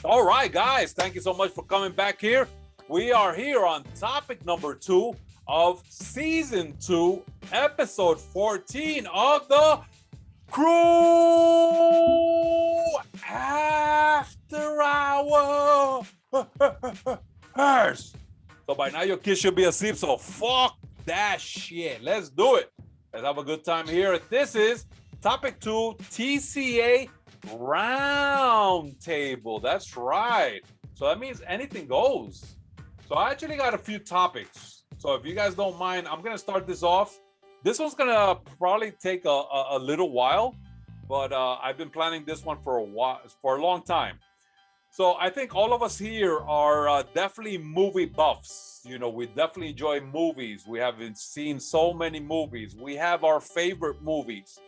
All right, guys, thank you so much for coming back here. We are here on topic number 2 of season 2, episode 14 of the CREW Afterhours. So by now your kids should be asleep, so fuck that shit. Let's do it. Let's have a good time here. This is topic 2, T.C.A. Roundtable. That's right. So that means anything goes. So I actually got a few topics. So if you guys don't mind, I'm gonna start this off. This one's gonna probably take a little while, but I've been planning this one for a long time. So I think all of us here are definitely movie buffs. You know, we definitely enjoy movies. We haven't seen so many movies. We have our favorite movies.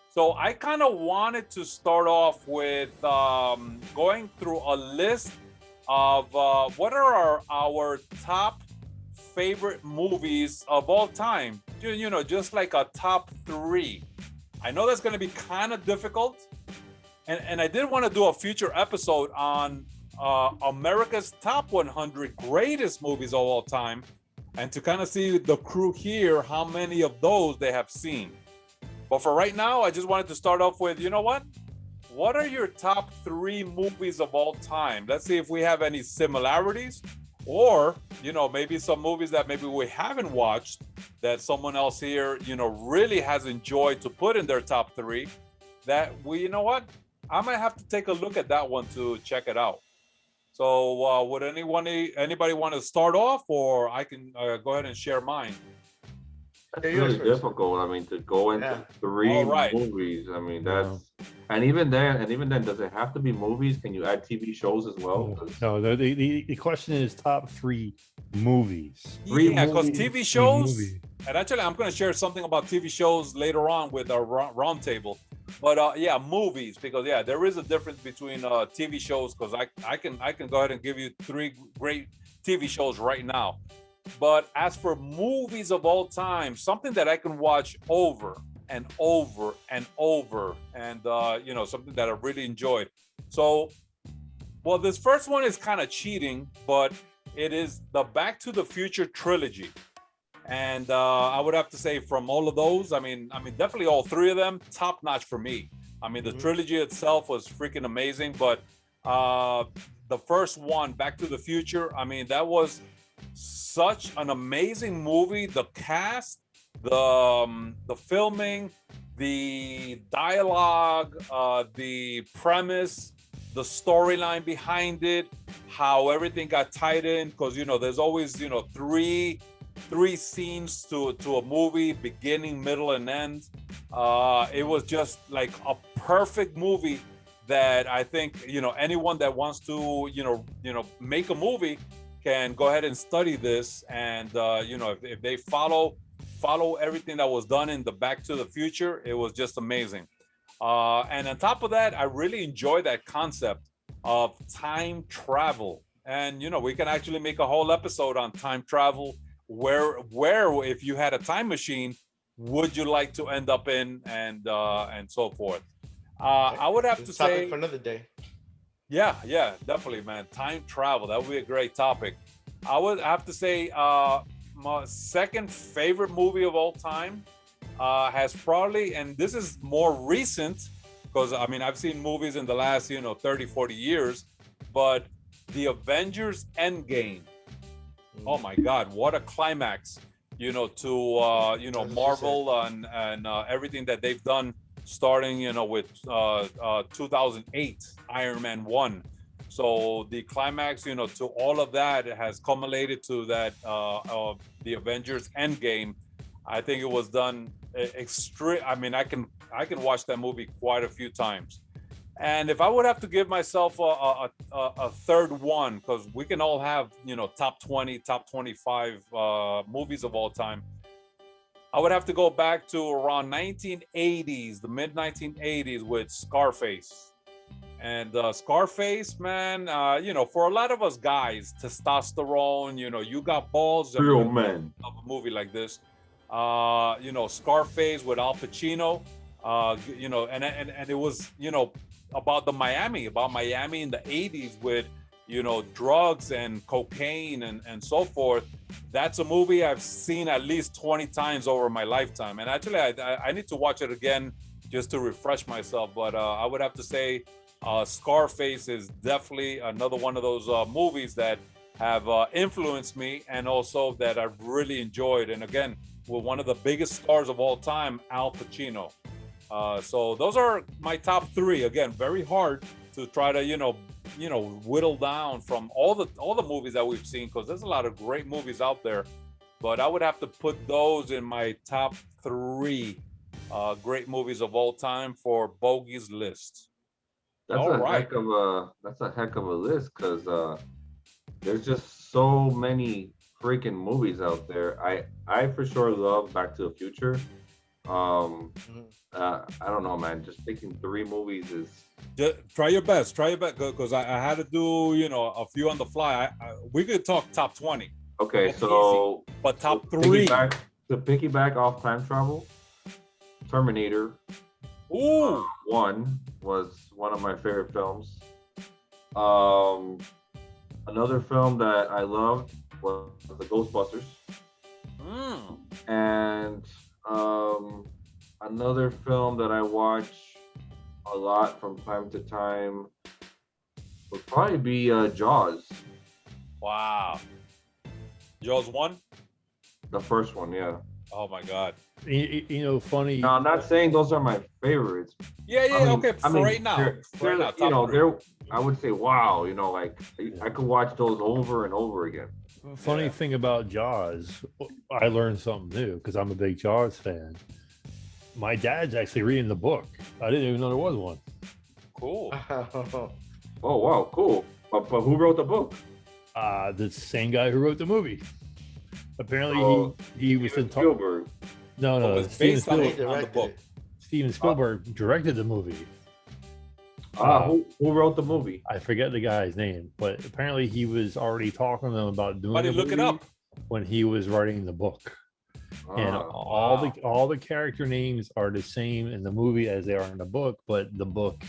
So I kind of wanted to start off with going through a list of what are our top favorite movies of all time. You know, just like a top 3. I know that's going to be kind of difficult. And I did want to do a future episode on America's top 100 greatest movies of all time, and to kind of see the crew here, how many of those they have seen. But for right now, I just wanted to start off with, you know what? What are your top 3 movies of all time? Let's see if we have any similarities, or, you know, maybe some movies that maybe we haven't watched that someone else here, you know, really has enjoyed to put in their top 3 that we, you know what? I might have to take a look at that one to check it out. So would anybody want to start off, or I can go ahead and share mine? It's really difficult. I mean, to go into 3 movies. I mean, that's and even then, does it have to be movies? Can you add TV shows as well? No, the question is top 3 movies. Yeah, because TV shows, and actually I'm going to share something about TV shows later on with our roundtable. But yeah, movies, because yeah, there is a difference between TV shows, because I can go ahead and give you 3 great TV shows right now. But as for movies of all time, something that I can watch over and over and over, and you know, something that I really enjoyed. So, well, this first one is kind of cheating, but it is the Back to the Future trilogy. And I would have to say, from all of those, I mean, definitely all 3 of them, top notch for me. I mean, the trilogy itself was freaking amazing, but the first one, Back to the Future, I mean, that was such an amazing movie. The cast, the filming, the dialogue, the premise, the storyline behind it, how everything got tied in, because, you know, there's always, you know, three scenes to a movie, beginning, middle, and end. It was just like a perfect movie that I think, you know, anyone that wants to, you know, make a movie can go ahead and study this. And you know, if they follow everything that was done in the Back to the Future, it was just amazing. And on top of that, I really enjoy that concept of time travel. And, you know, we can actually make a whole episode on time travel. Where if you had a time machine, would you like to end up in, and so forth. I would have to say for another day. Yeah, definitely, man. Time travel, that would be a great topic. I would have to say my second favorite movie of all time has probably, and this is more recent, because I mean, I've seen movies in the last, you know, 30, 40 years, but the Avengers Endgame. Oh my God, what a climax, you know, to, you know, Marvel and everything that they've done, starting, you know, with 2008, Iron Man 1. So the climax, you know, to all of that, it has culminated to that, the Avengers Endgame. I think it was done extreme. I mean, I can watch that movie quite a few times. And if I would have to give myself a third one, because we can all have, you know, top 20, top 25 movies of all time, I would have to go back to around 1980s, the mid 1980s, with Scarface. And Scarface, man, you know, for a lot of us guys, testosterone, you know, you got balls. Real men. Of a movie like this, you know, Scarface with Al Pacino, you know, and it was, you know, about Miami in the 80s with, you know, drugs and cocaine and so forth. That's a movie I've seen at least 20 times over my lifetime. And actually, I need to watch it again just to refresh myself. But I would have to say Scarface is definitely another one of those movies that have influenced me, and also that I've really enjoyed. And again, with one of the biggest stars of all time, Al Pacino. So those are my top three. Again, very hard to try to, you know, whittle down from all the movies that we've seen, because there's a lot of great movies out there. But I would have to put those in my top three great movies of all time for Bogy's list. That's a heck of a list, because there's just so many freaking movies out there. I for sure love Back to the Future. I don't know, man. Just picking three movies is. Try your best, because I had to do, you know, a few on the fly. We could talk top 20. Okay, so easy. But top three. To piggyback off time travel, Terminator. Ooh. One was one of my favorite films. Another film that I loved was the Ghostbusters. And another film that I watch a lot from time to time would probably be Jaws. Wow. Jaws 1? The first one, yeah. Oh my God. You know, funny. No, I'm not saying those are my favorites. Yeah, okay. Right now, you know, I would say, wow, you know, like I could watch those over and over again. Funny thing about Jaws, I learned something new because I'm a big Jaws fan. My dad's actually reading the book. I didn't even know there was one. Cool. Oh wow, cool. But who wrote the book? The same guy who wrote the movie. Apparently, he was in Spielberg. No, Steven Spielberg on the book. Steven Spielberg directed the movie. Who wrote the movie? I forget the guy's name, but apparently he was already talking to them about doing it. Look it up. When he was writing the book. And all the character names are the same in the movie as they are in the book, but the book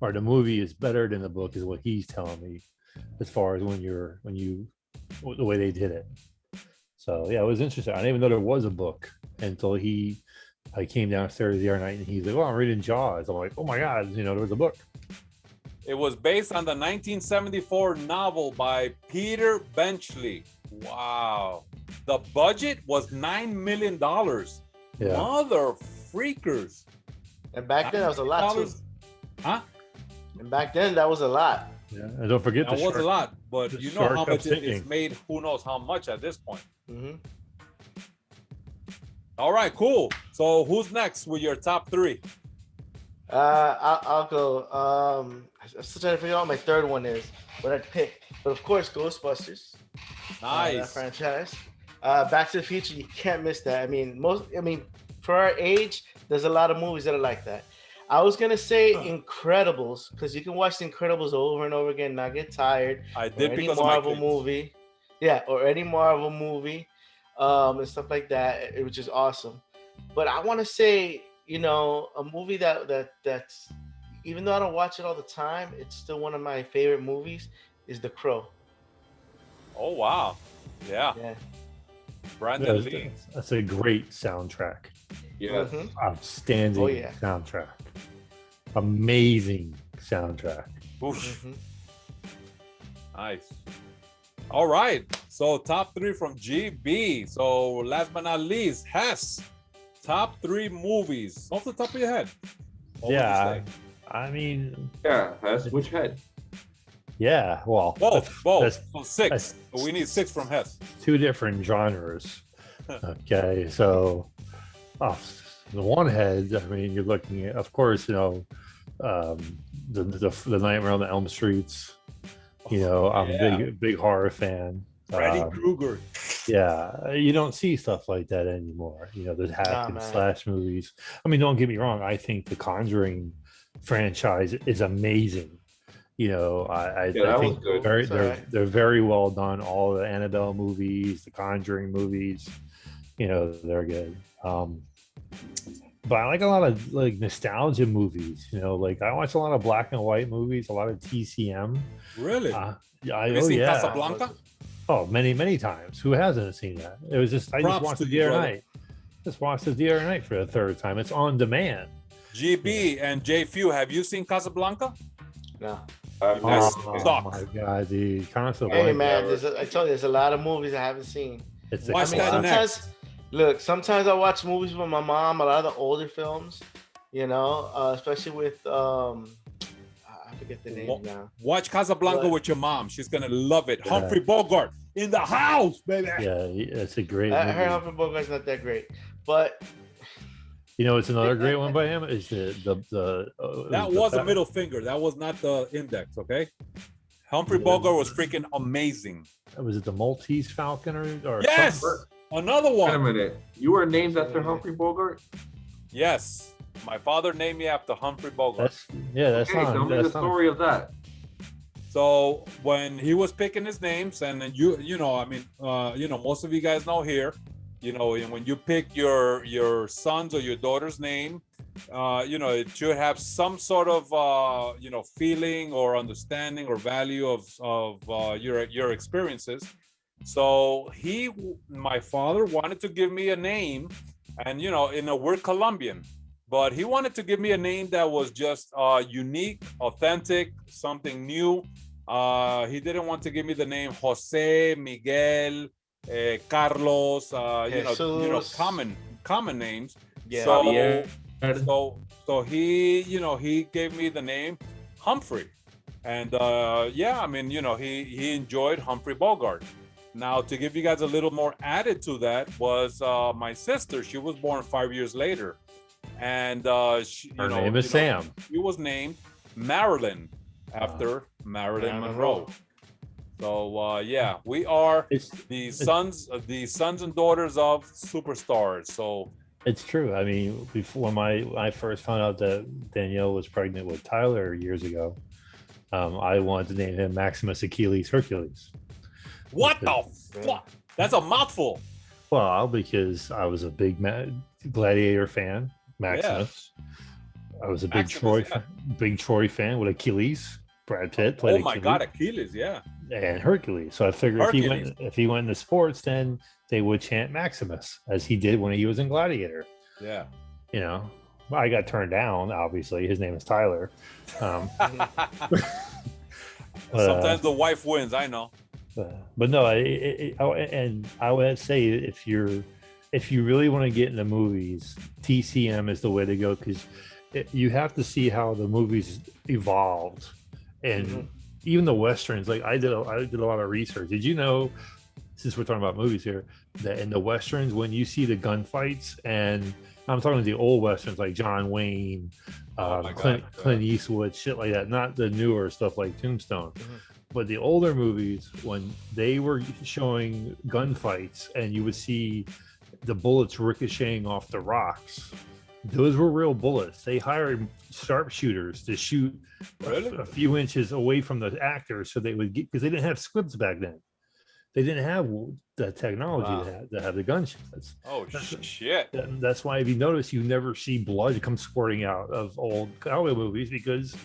or the movie is better than the book, is what he's telling me, as far as the way they did it. So yeah, it was interesting. I didn't even know there was a book until I came downstairs the other night and he's like, "Oh, I'm reading Jaws." I'm like, "Oh my God, you know, there was a book." It was based on the 1974 novel by Peter Benchley. Wow. The budget was $9 million. Yeah. Mother freakers. And back then that was a lot too. Huh? And back then that was a lot. Yeah, and don't forget that was a lot, but you know how much it's made. Who knows how much at this point? Mm-hmm. All right, cool. So who's next with your top three? I'll go. I'm still trying to figure out what my third one is, what I'd pick. But of course, Ghostbusters. Nice. That franchise. Back to the Future, you can't miss that. I mean, for our age, there's a lot of movies that are like that. I was gonna say Incredibles, because you can watch the Incredibles over and over again, not get tired. I did, because any Marvel movie. Yeah, or any Marvel movie, and stuff like that, which is awesome. But I want to say, you know, a movie that's, even though I don't watch it all the time, it's still one of my favorite movies, is The CREW. Oh wow. Yeah. Brandon Lee. That's a great soundtrack. Yes. Outstanding soundtrack. Amazing soundtrack. Nice. All right. So top three from GB. So last but not least, Hess. Top three movies off the top of your head. I mean. Yeah, Hess. Which head? Yeah, well. Both. So six. We need six from Hess. Two different genres. Okay, so the one head, I mean, you're looking at, of course, you know, the Nightmare on the Elm Streets. You know, I'm a big horror fan. Freddy Krueger. Yeah, you don't see stuff like that anymore. You know, there's hack and slash movies. I mean, don't get me wrong. I think the Conjuring franchise is amazing. You know, I think they're very well done. All the Annabelle movies, the Conjuring movies, you know, they're good. but I like a lot of like nostalgia movies. You know, like I watch a lot of black and white movies, a lot of TCM. Really? Have you seen Casablanca? Oh, many times. Who hasn't seen that? It was just I just watched it the other night. Just watched it the other night for the third time. It's on demand. GB and JFEW, have you seen Casablanca? No. Oh my god, dude! Hey man, I told you, there's a lot of movies I haven't seen. Watch that next. Look, sometimes I watch movies with my mom. A lot of the older films, you know, especially with I forget the name now. Watch Casablanca with your mom. She's gonna love it. Humphrey Bogart in the house, baby. Yeah, it's a great. I heard Humphrey Bogart's not that great, but you know, it's another great one by him. Is that was a middle finger. That was not the index. Okay. Humphrey Bogart was freaking amazing. Was it the Maltese Falcon or yes, something? Another one. Wait a minute. You were named after Humphrey Bogart? Yes. My father named me after Humphrey Bogart. That's tell me the story of that. So when he was picking his names, and then you know, I mean, you know, most of you guys know here, you know, when you pick your son's or your daughter's name, you know, it should have some sort of you know, feeling or understanding or value of your experiences. So my father wanted to give me a name, and you know, we're Colombian, but he wanted to give me a name that was just unique, authentic, something new. He didn't want to give me the name Jose, Miguel, Carlos, you know, common names. Yeah. So he, you know, he gave me the name Humphrey, and yeah, I mean, you know, he enjoyed Humphrey Bogart. Now, to give you guys a little more added to that was my sister. She was born 5 years later, and her name is Sam. She was named Marilyn after Marilyn Monroe. So yeah, we are the sons and daughters of superstars. So it's true. I mean, before when I first found out that Danielle was pregnant with Tyler years ago, I wanted to name him Maximus Achilles Hercules. What the fuck? That's a mouthful. Well, because I was a big Gladiator fan, Maximus. Yeah. I was a big Troy fan with Achilles. Brad Pitt played Achilles. Oh my God, Achilles, yeah. And Hercules. So I figured if he went into sports, then they would chant Maximus as he did when he was in Gladiator. Yeah. You know, I got turned down. Obviously, his name is Tyler. Sometimes the wife wins. I know. But no, and I would say if you really want to get into movies, TCM is the way to go, because you have to see how the movies evolved, and even the westerns. Like I did a lot of research. Did you know, since we're talking about movies here, that in the westerns, when you see the gunfights, and I'm talking the old westerns like John Wayne, Clint Eastwood, shit like that, not the newer stuff like Tombstone. But the older movies, when they were showing gunfights and you would see the bullets ricocheting off the rocks, those were real bullets. They hired sharpshooters to shoot a few inches away from the actors, so they would get, because they didn't have squibs back then. They didn't have the technology to have the gunshots. Oh, shit. That's why, if you notice, you never see blood come squirting out of old cowboy movies, because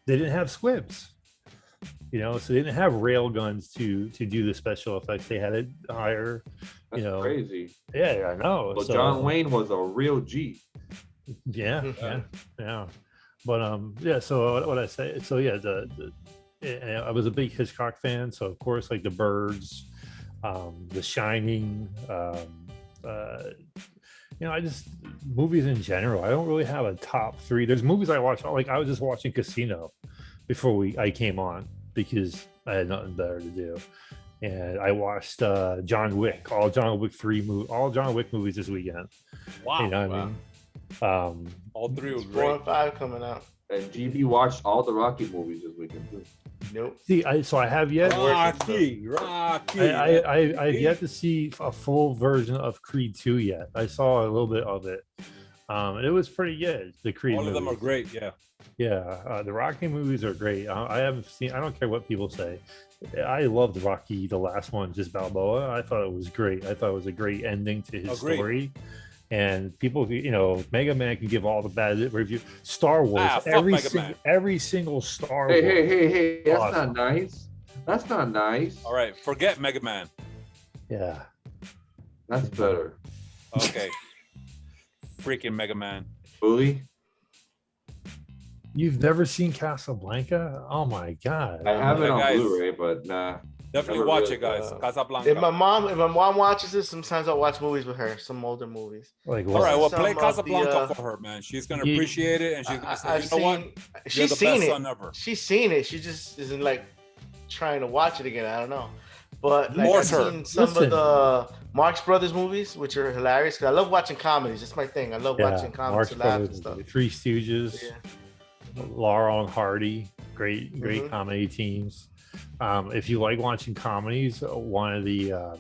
they didn't have squibs. You know, so they didn't have rail guns to do the special effects. They had to hire, That's crazy. Yeah, I know. Well, so, John Wayne was a real G. Yeah. But yeah. So what I say? So yeah, I was a big Hitchcock fan. So of course, like The Birds, The Shining. You know, I just movies in general. I don't really have a top three. There's movies I watch. Like I was just watching Casino before I came on, because I had nothing better to do, and I watched John Wick, all John Wick movies this weekend. Wow! You know what I mean? All three was 4 and 5 coming out. And GB watched all the Rocky movies this weekend too. Nope. See, I have yet. Rocky. I've yet to see a full version of Creed 2 yet. I saw a little bit of it. And it was pretty good. The Creed all of movies. them are great. Yeah. Yeah, the Rocky movies are great. I haven't seen. I don't care what people say. I loved Rocky, the last one, just Balboa. I thought it was great. I thought it was a great ending to his story. And people, you know, Mega Man can give all the bad reviews. Star Wars, fuck every single Star Hey, Wars. hey, that's awesome. not nice. That's not nice. All right, forget Mega Man. Yeah. That's better. Okay. Freaking Mega Man. Bully. You've never seen Casablanca? Oh my god. I have it on guys. Blu-ray, but nah. Definitely Never watch really- it, guys. Casablanca. If my mom watches this, sometimes I'll watch movies with her, some older movies. Like All right, well, Some play of Casablanca the, for her, man. She's gonna Ye- appreciate it, and she's gonna say, "You know what? You're She's the seen best it. son ever." She's seen it. She just isn't like trying to watch it again. I don't know. But like, I've Force her. seen some Listen. of the Marx Brothers movies, which are hilarious. Cause I love watching comedies. That's my thing. I love watching comedies Marx to laugh and Brothers, stuff. Three Stooges, Yeah. Laurel and Hardy, great Mhm. comedy teams. If you like watching comedies, one of the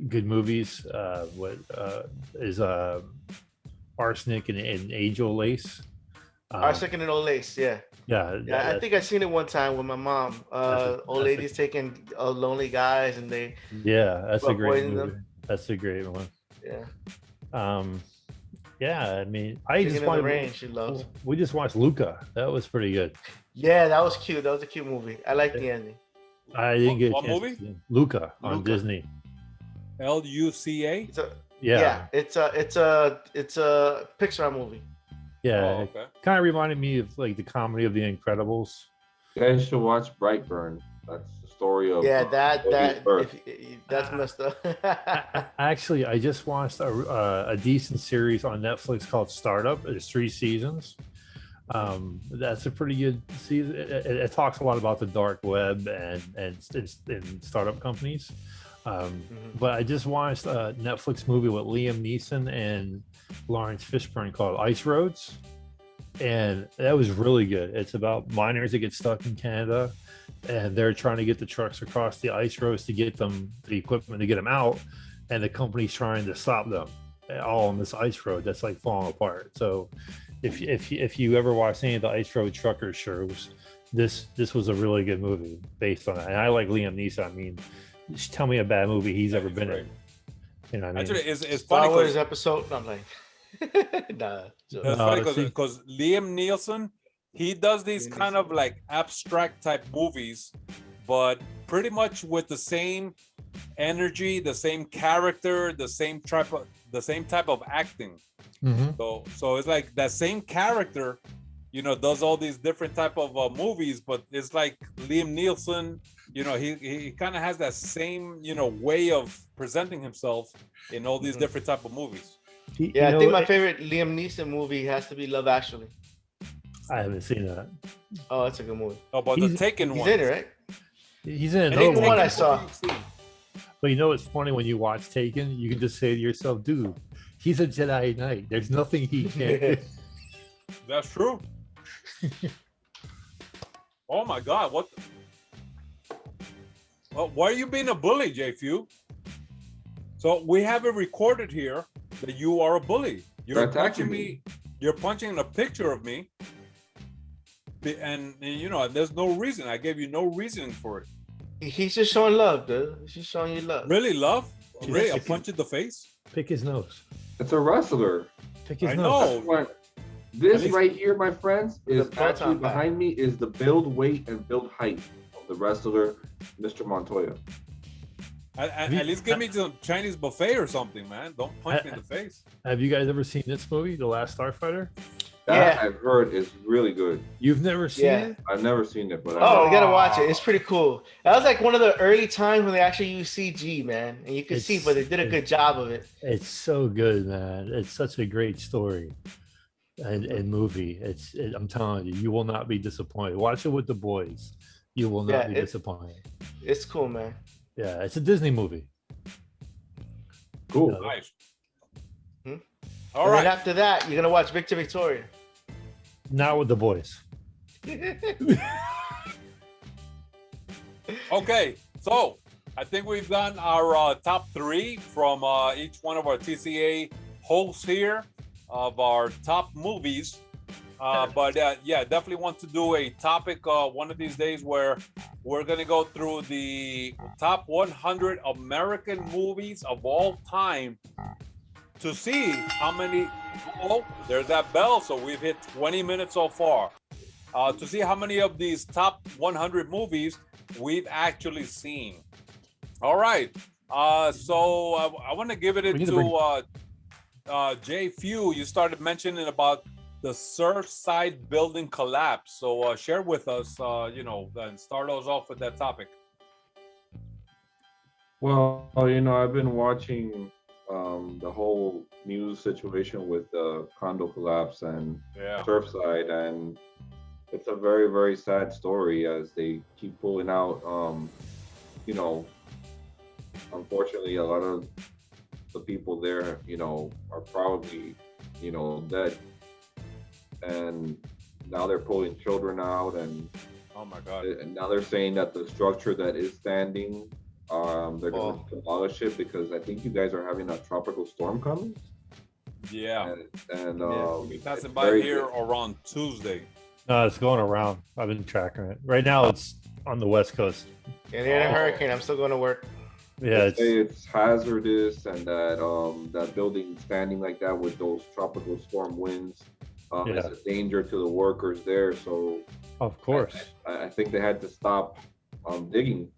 good movies is Arsenic and Angel Lace. Arsenic and Old Lace. Yeah. Yeah, I think I've seen it one time with my mom. Old ladies taking lonely guys, and they that's a great avoiding movie. them. That's a great one. Yeah. Yeah, I mean, I Singing just in the wanted. Rain, she loves. We just watched Luca. That was pretty good. Yeah, that was cute. That was a cute movie. I like the ending. I didn't get a What chance movie? to see it. Luca on Luca. Disney. LUCA. Yeah, It's a Pixar movie. yeah. Oh, okay. Kind of reminded me of like the comedy of The Incredibles. You guys should watch Brightburn. That's the story of Yeah, Bogy's birth. that's messed up. Actually, I just watched a decent series on Netflix called Startup. It's 3 seasons. That's a pretty good season. It talks a lot about the dark web and startup companies. But I just watched a Netflix movie with Liam Neeson and Lawrence Fishburne called Ice Roads, and that was really good. It's about miners that get stuck in Canada, and they're trying to get the trucks across the ice roads to get them the equipment to get them out, and the company's trying to stop them all on this ice road that's like falling apart. So if you ever watch any of the ice road trucker shows, this was a really good movie based on that. And I like Liam Neeson. I mean, just tell me a bad movie he's ever been in. You know what I mean? Actually, it's Star funny Wars because episode. I'm like, nah. it's funny because Liam Neeson, he does these kind of like abstract type movies, but pretty much with the same energy, the same character, the same type of acting. So it's like that same character, you know, does all these different type of movies, but it's like Liam Neeson, you know, he kind of has that same, you know, way of presenting himself in all these different type of movies. Yeah, I think my favorite Liam Neeson movie has to be Love Actually. I haven't seen that. Oh, that's a good movie. Oh, but the Taken one. He's in it, right? He's in I another think the one. one I saw. But you know what's funny, when you watch Taken, you can just say to yourself, dude, he's a Jedi Knight. There's nothing he can't do. That's true. Oh my God! What? Well, why are you being a bully, JFEW? So we have it recorded here that you are a bully. You're punching me. You're punching a picture of me, and you know, there's no reason. I gave you no reasoning for it. He's just showing love, dude. He's just showing you love. Really, love? Really, a punch in the face? Pick his nose. It's a wrestler. Pick his I nose. know. This right here, my friends, is The actually proton pack. behind me is the build weight and build height of the wrestler, Mr. Montoya. At least give me some Chinese buffet or something, man. Don't punch me in the face. Have you guys ever seen this movie, The Last Starfighter? That Yeah. I've heard is really good. You've never seen Yeah. it? I've never seen it, but Oh, you gotta watch it. It's pretty cool. That was like one of the early times when they actually used CG, man, and you could see, but they did a good job of it. It's so good, man. It's such a great story and movie. I'm telling you, you will not be disappointed. Watch it with the boys. You will not be disappointed. It's cool, man. Yeah, it's a Disney movie. cool. Nice. Hmm? All And right. then after that, you're gonna watch Victor Victoria. Not with the boys. Okay, so I think we've done our top 3 from each one of our TCA hosts here of our top movies. But yeah, definitely want to do a topic one of these days where we're going to go through the top 100 American movies of all time to see how many, oh, there's that bell. So we've hit 20 minutes so far. To see how many of these top 100 movies we've actually seen. All right. So I want to give it to JFEW. You started mentioning about the Surfside building collapse. So share with us, and start us off with that topic. Well, I've been watching the whole news situation with the condo collapse and Surfside, and it's a very, very sad story as they keep pulling out. Unfortunately, a lot of the people there, are probably, dead, and now they're pulling children out, and oh my God, and now they're saying that the structure that is standing, they're going to demolish it because I think you guys are having a tropical storm coming. Yeah, and we'll be passing by here around Tuesday. No, it's going around. I've been tracking it. Right now, it's on the West Coast. Yeah, they're in a hurricane. I'm still going to work. Yeah, it's hazardous, and that building standing like that with those tropical storm winds is a danger to the workers there. So, of course, I think they had to stop digging.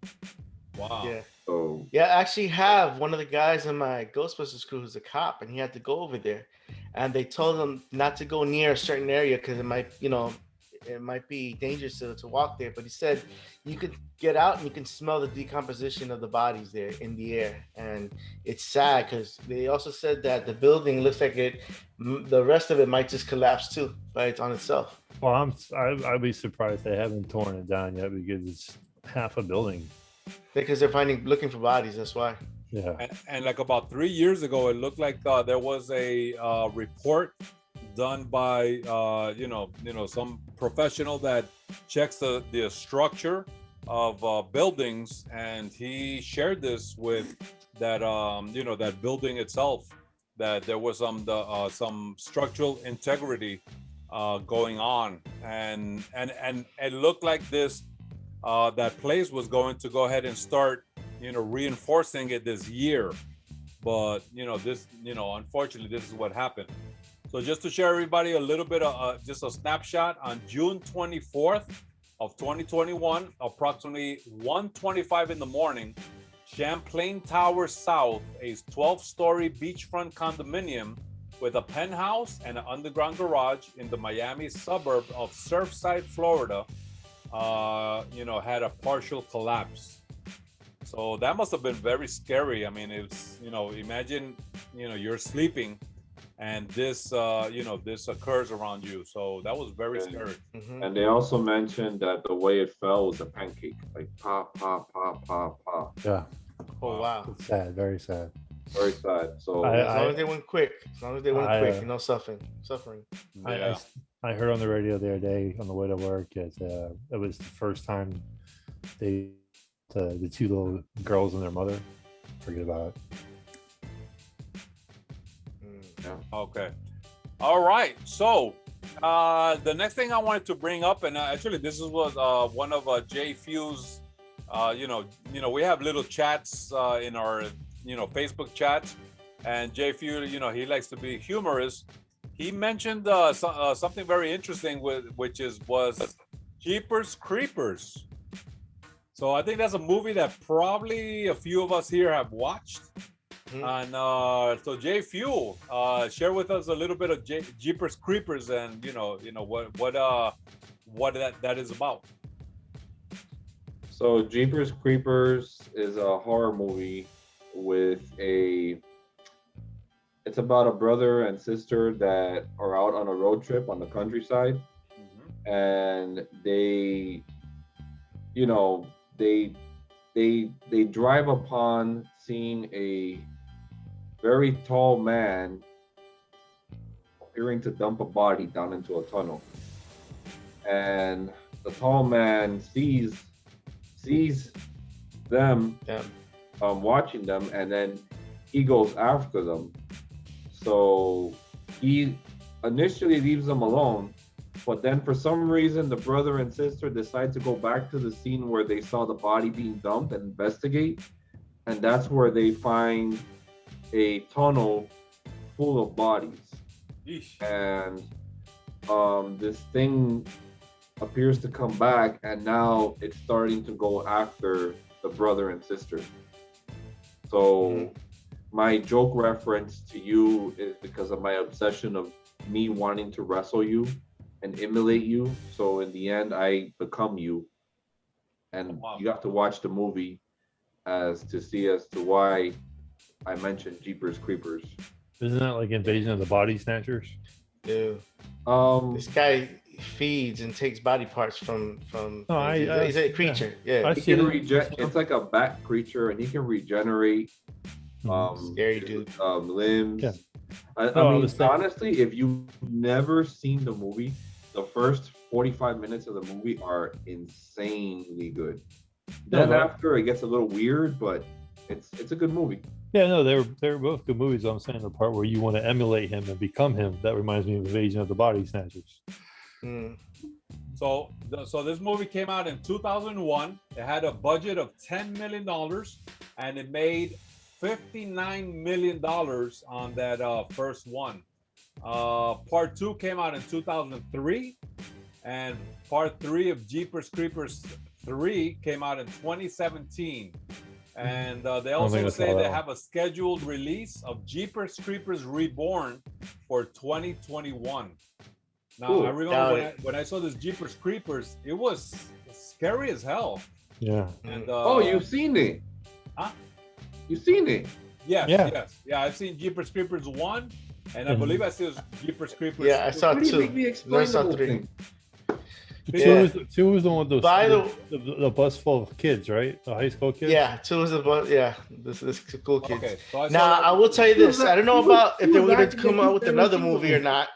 Wow. Yeah. So I actually have one of the guys in my Ghostbusters crew who's a cop, and he had to go over there, and they told him not to go near a certain area because it might be dangerous to walk there. But he said you could get out and you can smell the decomposition of the bodies there in the air, and it's sad because they also said that the building looks like the rest of it might just collapse too on itself. Well, I'd be surprised they haven't torn it down yet because it's half a building. Because they're looking for bodies. That's why. Yeah. And like about 3 years ago, it looked like there was a report done by some professional that checks the structure of buildings, and he shared this with that that building itself, that there was some structural integrity going on, and it looked like this that place was going to go ahead and start reinforcing it this year, but unfortunately this is what happened. So just to share everybody a little bit of just a snapshot, on June 24th of 2021, approximately 1:25 in the morning, Champlain Tower South, a 12-story beachfront condominium with a penthouse and an underground garage in the Miami suburb of Surfside, Florida, had a partial collapse. So that must have been very scary. I mean, it's, imagine, you're sleeping and this, this occurs around you. So that was very scary. Mm-hmm. And they also mentioned that the way it fell was a pancake, like pop, pop, pop, pop, pop. Yeah. Oh, wow. It's sad. Very sad. Very sad. So as long as they went quick, no suffering. Yeah. I heard on the radio the other day on the way to work it was the first time the two little girls and their mother. Forget about it. Yeah. Okay. All right. So the next thing I wanted to bring up, and actually this was one of JFEW's. We have little chats in our Facebook chats, and JFEW, he likes to be humorous. He mentioned something very interesting which was Jeepers Creepers. So I think that's a movie that probably a few of us here have watched. Mm-hmm. And so JFEW, share with us a little bit of Jeepers Creepers, and what that is about. So Jeepers Creepers is a horror movie it's about a brother and sister that are out on a road trip on the countryside. Mm-hmm. And they drive upon seeing a very tall man appearing to dump a body down into a tunnel. And the tall man sees them watching them, and then he goes after them. So he initially leaves them alone, but then for some reason the brother and sister decide to go back to the scene where they saw the body being dumped and investigate, and that's where they find a tunnel full of bodies. Yeesh. And this thing appears to come back, and now it's starting to go after the brother and sister. So my joke reference to you is because of my obsession of me wanting to wrestle you and emulate you. So in the end, I become you. And you have to watch the movie as to why I mentioned Jeepers Creepers. Isn't that like Invasion of the Body Snatchers? Dude, this guy feeds and takes body parts from. He's a creature. Yeah, he can it's like a bat creature, and he can regenerate. Scary dude. Limbs. Yeah. I mean, honestly, if you've never seen the movie, the first 45 minutes of the movie are insanely good. Then after it gets a little weird, but it's a good movie. Yeah, no, they're both good movies. I'm saying the part where you want to emulate him and become him, that reminds me of Invasion of the Body Snatchers. So this movie came out in 2001. It had a budget of $10 million, and it made $59 million on that first one. Part 2 came out in 2003, and part 3 of Jeepers Creepers 3 came out in 2017. And they also say they have a scheduled release of Jeepers Creepers Reborn for 2021. Now, I remember when I saw this Jeepers Creepers, it was scary as hell. Yeah. And, you've seen it? Huh? You've seen it? Yes, yes. Yeah, I've seen Jeepers Creepers 1, and I believe I saw Jeepers Creepers 2. Yeah, I saw 2. No, I saw 3. Two was the one with the bus full of kids, right? The high school kids. Yeah, 2 was the bus. Yeah, this cool kids. Okay, so now I will tell you this: I don't know about if they were going to come out with another movie or not,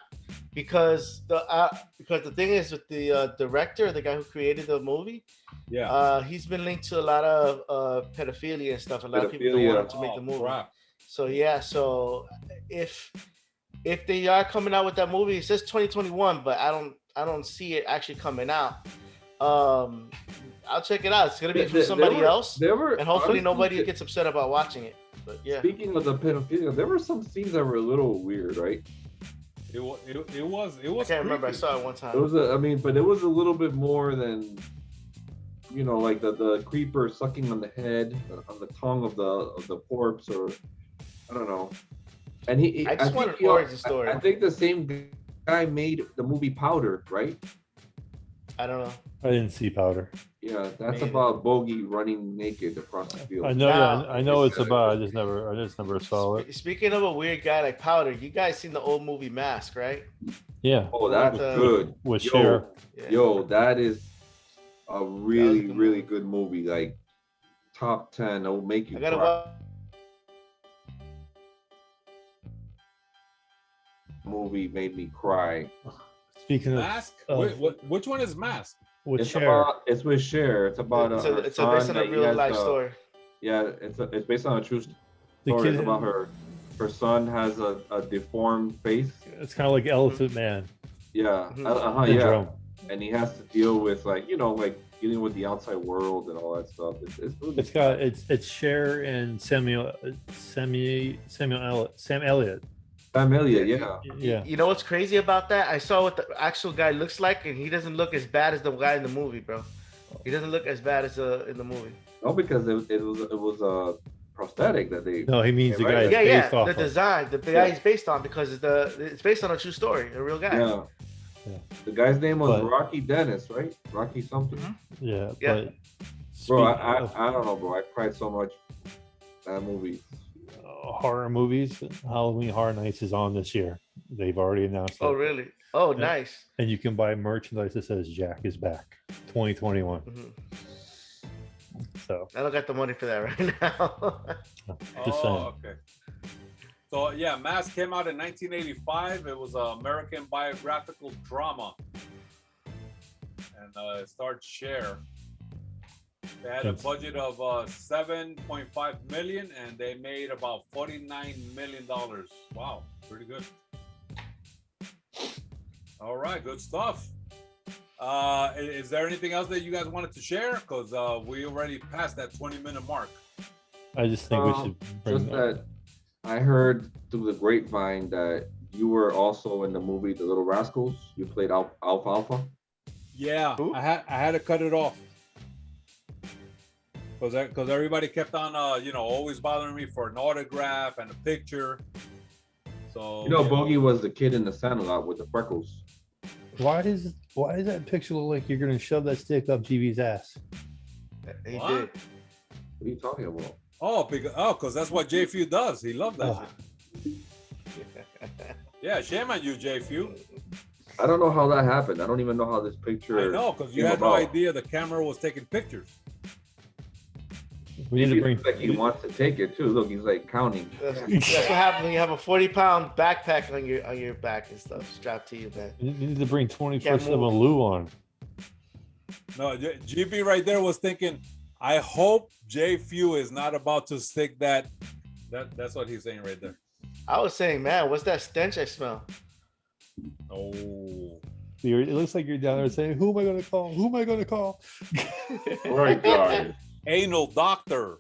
because the thing is with the director, the guy who created the movie, he's been linked to a lot of pedophilia and stuff. A lot of people don't want him to make the movie. Crap. So so if they are coming out with that movie, it says 2021, but I don't see it actually coming out. I'll check it out. It's gonna be from somebody else, and hopefully nobody gets upset about watching it. But yeah. Speaking of the pedophilia, there were some scenes that were a little weird, right? It was. I can't remember. I saw it one time. It was. But it was a little bit more than, like the creeper sucking on the head, on the tongue of the corpse, or I don't know. And I just want an origin story. I think the same guy made the movie Powder, right? I don't know. I didn't see Powder. Yeah, that's about Bogy running naked across the field. I know it's about. I just never saw it. Speaking of a weird guy like Powder, you guys seen the old movie Mask, right? Yeah. Oh, that's good. With Cher. Yo, that is a really, really good movie. Like top 10. It will make you cry. Movie made me cry. Speaking Mask? Which one is Mask? With Cher. It's with Cher. It's about it's based on a real life story. Yeah, it's based on a true story. It's about her son has a deformed face. It's kind of like Elephant Man. Yeah. Yeah. And he has to deal with like dealing with the outside world and all that stuff. It's Cher and Sam Elliott. Yeah. You know what's crazy about that? I saw what the actual guy looks like, and he doesn't look as bad as the guy in the movie, bro. He doesn't look as bad as in the movie. No, because it was a prosthetic that they. No, he means the guy. Based off the design, the guy he's based on, because it's based on a true story, a real guy. Yeah. The guy's name was Rocky Dennis, right? Rocky something. Mm-hmm. Yeah. But bro, I don't know, bro. I cried so much that movie. Horror movies, Halloween Horror Nights is on this year. They've already announced it. Oh, really? Oh, nice. And you can buy merchandise that says Jack is back 2021. So I don't got the money for that right now. Just saying. Okay. So yeah, Mask came out in 1985. It was an American biographical drama, and it starred Cher. They had a budget of $7.5 million, and they made about $49 million. Wow, pretty good. All right, good stuff. Is there anything else that you guys wanted to share? Because we already passed that 20-minute mark. I just think we should bring that I heard through the grapevine that you were also in the movie The Little Rascals. You played Alfalfa. Yeah, Who? I had to cut it off because everybody kept on always bothering me for an autograph and a picture. So You know, Bogy was the kid in the Sandlot with the freckles. Why does that picture look like you're gonna shove that stick up GV's ass? He What? did. What are you talking about? Because that's what JFEW does. He loved that Oh. shit. Yeah, shame on you, JFEW. I don't know how that happened. I don't even know how this picture. I know, because you came had no about. idea the camera was taking pictures. We need to He bring. looks like he wants to take it too. Look, he's like counting. That's what happens when you have a 40-pound backpack on your back and stuff strapped to you, man. You need to bring 24/7 move. Lou on. No, GB right there was thinking, I hope JFEW is not about to stick that. That's what he's saying right there. I was saying, man, what's that stench I smell? Oh. It looks like you're down there saying, "Who am I going to call? Who am I going to call?" Oh my God. Anal doctor.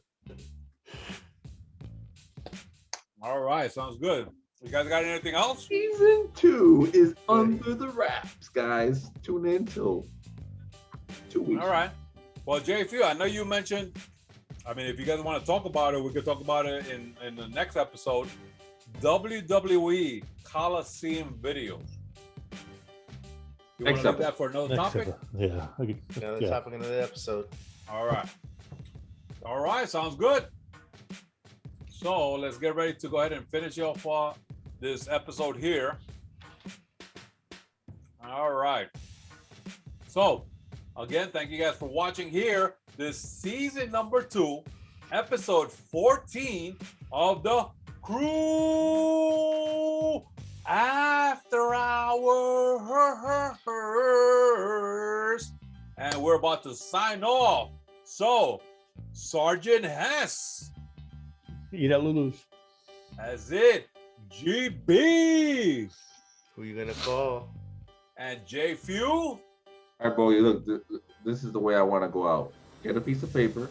All right, sounds good. You guys got anything else? Season 2 is under the wraps, guys. Tune in till 2 weeks. All right. Well, JFEW, I know you mentioned, I mean, if you guys want to talk about it, we could talk about it in the next episode. WWE Coliseum videos. You want to leave that for another topic? Yeah. Okay. Another Yeah. topic, another episode. All right. All right, sounds good. So let's get ready to go ahead and finish off this episode here. All right. So again, thank you guys for watching here. This season number 2, episode 14 of the CREW Afterhours. And we're about to sign off. So, Sgt Hess. Eat at Lulu's. That's it. GB. Who you gonna call? All And JFEW. right, Bogy, look, this is the way I want to go out. Get a piece of paper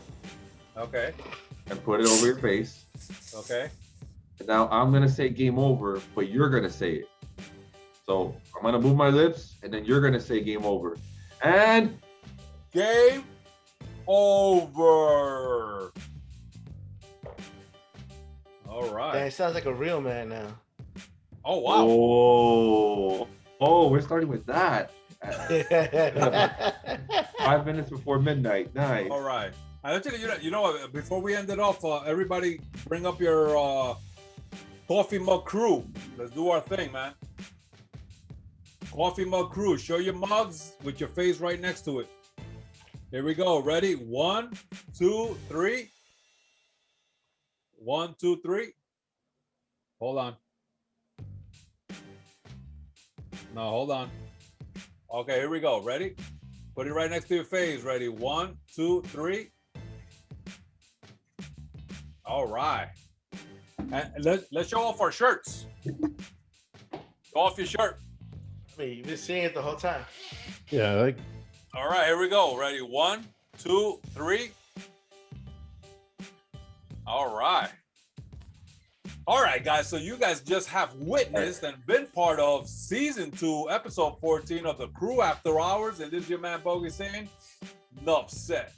Okay. and put it over your face. Okay. And now I'm going to say game over, but you're going to say it. So I'm going to move my lips, and then you're going to say game over. And Game over. All right. Damn, it sounds like a real man now. Oh, wow. Oh, we're starting with that. 5 minutes before midnight. Nice. All right. Actually, you know what? Before we end it off, everybody bring up your coffee mug crew. Let's do our thing, man. Coffee mug crew. Show your mugs with your face right next to it. Here we go. Ready? 1, 2, 3. 1, 2, 3. Hold on. No, hold on. Okay, here we go. Ready? Put it right next to your face. Ready? 1, 2, 3. All right. And let's show off our shirts. Show off your shirt. I mean, you've been seeing it the whole time. Yeah, like All right, here we go. Ready? 1, 2, 3. All right. All right, guys. So you guys just have witnessed and been part of season 2, episode 14 of the CREW After Hours. And this is your man Bogy saying, enough said.